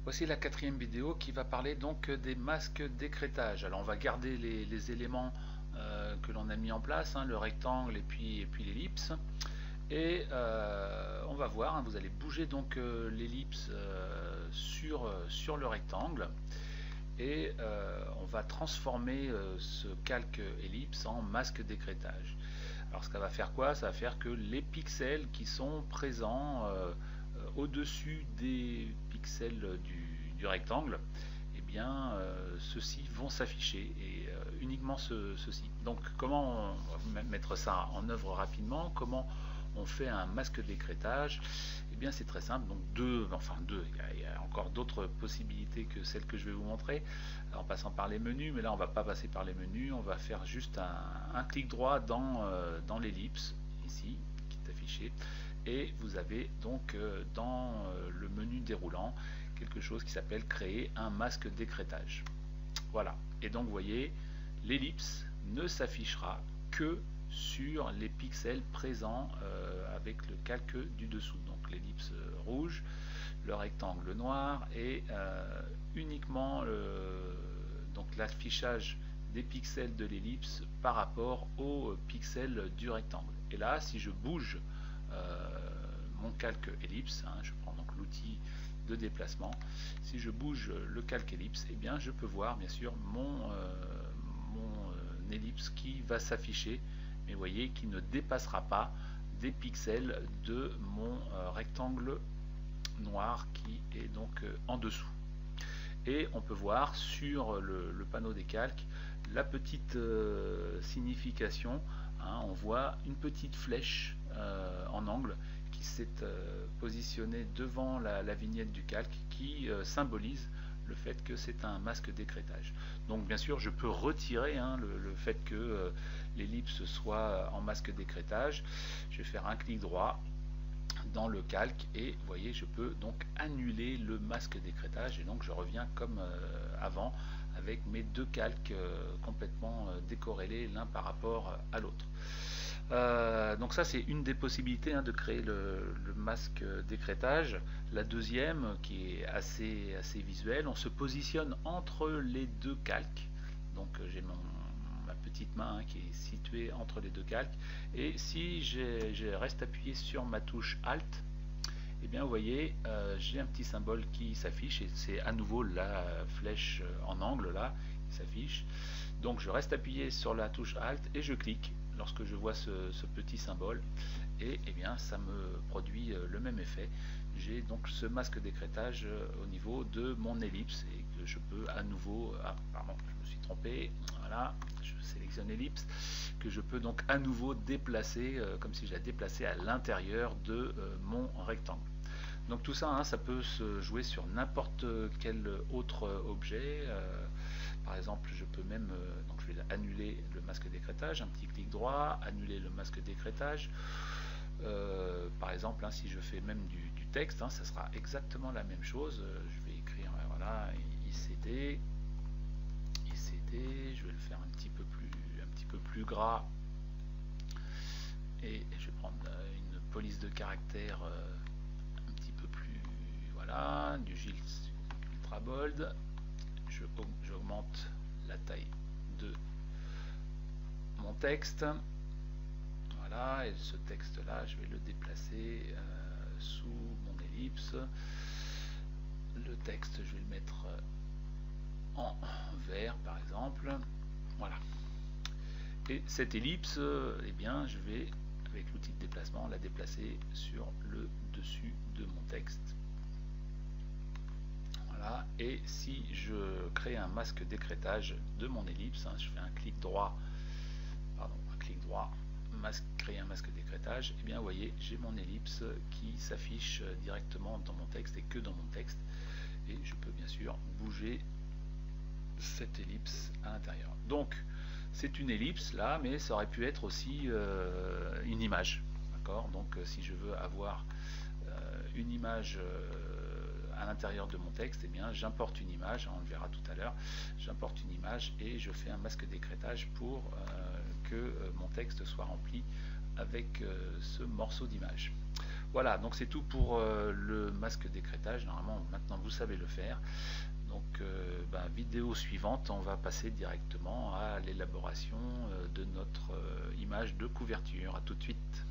Voici la quatrième vidéo qui va parler donc des masques d'écrêtage. Alors on va garder les éléments que l'on a mis en place, hein, le rectangle et puis l'ellipse. Et on va voir, hein, vous allez bouger donc l'ellipse sur le rectangle. Et on va transformer ce calque ellipse en masque d'écrêtage. Alors ça va faire quoi? Ça va faire que les pixels qui sont présents au-dessus des pixels du rectangle, eh bien ceux-ci vont s'afficher et uniquement ceux-ci. Donc comment on va mettre ça en œuvre rapidement? Comment on fait un masque d'écrêtage? Eh bien c'est très simple, donc il y a encore d'autres possibilités que celles que je vais vous montrer en passant par les menus, mais là on va pas passer par les menus, on va faire juste un clic droit dans l'ellipse ici qui est affiché, et vous avez donc dans le menu déroulant quelque chose qui s'appelle créer un masque d'écrêtage. Voilà, et donc vous voyez, l'ellipse ne s'affichera que sur les pixels présents avec le calque du dessous. Donc l'ellipse rouge, le rectangle noir et uniquement donc l'affichage des pixels de l'ellipse par rapport aux pixels du rectangle. Et là, si je bouge mon calque ellipse, hein, je prends donc l'outil de déplacement, si je bouge le calque ellipse, eh bien je peux voir bien sûr mon ellipse qui va s'afficher, mais vous voyez qui ne dépassera pas des pixels de mon rectangle noir qui est donc en dessous. Et on peut voir sur le panneau des calques la petite signification, hein, on voit une petite flèche en angle qui s'est positionnée devant la vignette du calque qui symbolise le fait que c'est un masque d'écrêtage. Donc bien sûr je peux retirer, hein, le fait que l'ellipse soit en masque d'écrêtage. Je vais faire un clic droit dans le calque et vous voyez je peux donc annuler le masque d'écrêtage et donc je reviens comme avant avec mes deux calques complètement décorrélés l'un par rapport à l'autre. Donc ça c'est une des possibilités, hein, de créer le masque d'écrêtage. La deuxième qui est assez visuelle, on se positionne entre les deux calques. Donc j'ai ma petite main, hein, qui est située entre les deux calques, et si je reste appuyé sur ma touche Alt, et bien vous voyez j'ai un petit symbole qui s'affiche et c'est à nouveau la flèche en angle là qui s'affiche. Donc je reste appuyé sur la touche Alt et je clique lorsque je vois ce petit symbole et bien ça me produit le même effet. J'ai donc ce masque d'écrêtage au niveau de mon ellipse et que je peux à nouveau, pardon, je me suis trompé, voilà, je sélectionne ellipse, que je peux donc à nouveau déplacer comme si je la déplaçais à l'intérieur de mon rectangle. Donc tout ça, hein, ça peut se jouer sur n'importe quel autre objet. Par exemple, je peux même, donc je vais annuler le masque d'écrêtage, un petit clic droit, annuler le masque d'écrêtage. Par exemple, hein, si je fais même du texte, hein, ça sera exactement la même chose. Je vais écrire, voilà, ICD, je vais le faire un petit peu plus gras et je vais prendre une police de caractère un petit peu plus, voilà, du Gilt Ultra Bold. J'augmente la taille de mon texte, voilà, et ce texte là je vais le déplacer sous mon ellipse. Le texte je vais le mettre en vert par exemple, voilà. Et cette ellipse, eh bien je vais avec l'outil de déplacement la déplacer sur le dessus de mon texte. Voilà. Et si je crée un masque d'écrêtage de mon ellipse, hein, je fais un clic droit, créer un masque d'écrêtage, et bien vous voyez j'ai mon ellipse qui s'affiche directement dans mon texte et que dans mon texte, et je peux bien sûr bouger cette ellipse à l'intérieur. Donc c'est une ellipse là, mais ça aurait pu être aussi une image, d'accord. Donc si je veux avoir une image à l'intérieur de mon texte, eh bien j'importe une image, on le verra tout à l'heure, j'importe une image et je fais un masque d'écrêtage pour que mon texte soit rempli avec ce morceau d'image. Voilà, donc c'est tout pour le masque d'écrêtage. Normalement, maintenant vous savez le faire. Donc, vidéo suivante, on va passer directement à l'élaboration de notre image de couverture. A tout de suite.